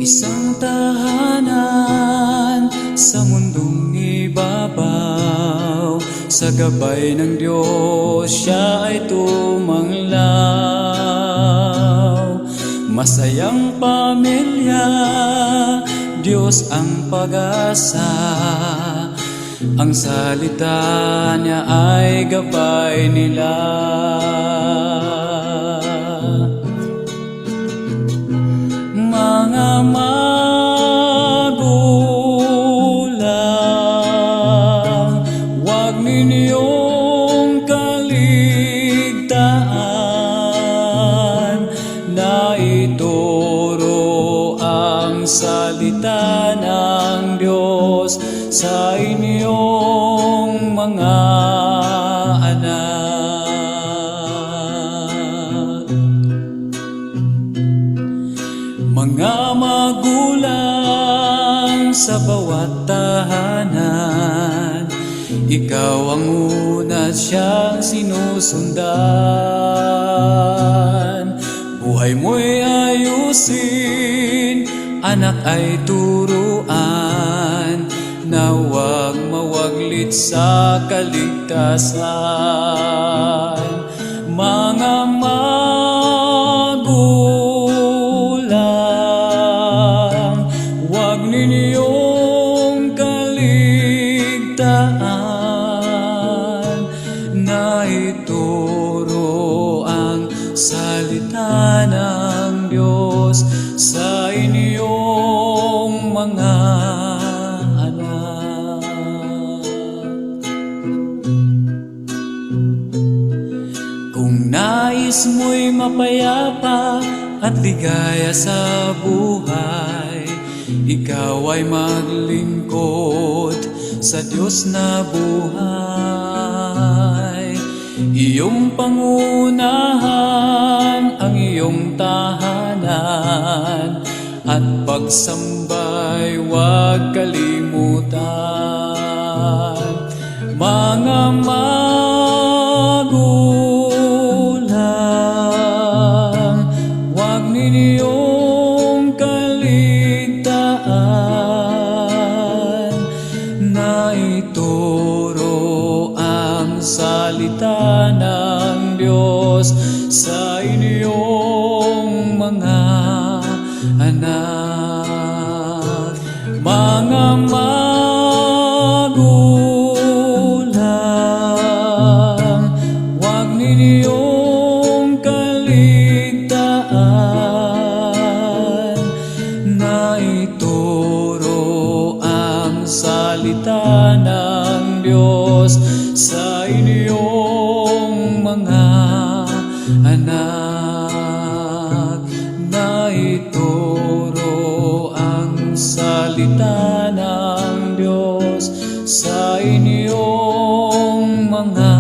Isang tahanan sa mundong ibabaw, sa gabay ng Diyos siya ay tumanglaw. Masayang pamilya, Diyos ang pag-asa, ang salita niya ay gabay nila. Mga magulang, huwag ninyong kaligtaan na ituro ang salita ng Diyos sa inyong mga anak. Mga magulang sa bawat tahanan, ikaw ang una siyang sinusundan. Buhay mo'y ayusin, anak ay turuan, na huwag mawaglit sa kaligtasan. Mga magulang, huwag ninyong kaligtaan na ituro ang salita ng Diyos sa inyong mga anak. Kung nais mo'y mapayapa at ligaya sa buhay, ikaw ay maglingkod sa Diyos na buhay. Iyong pangunahan ang iyong tahanan, at pagsambay huwag kalimutan. Mga magulang, huwag ninyong kaligtaan na ituro ang salita ng Diyos sa inyong mga anak. Mga magulang, huwag ninyong kaligtaan na ituro ang salita ng Diyos sa inyong mga anak. Na ituro ang salita ng Diyos sa inyong mga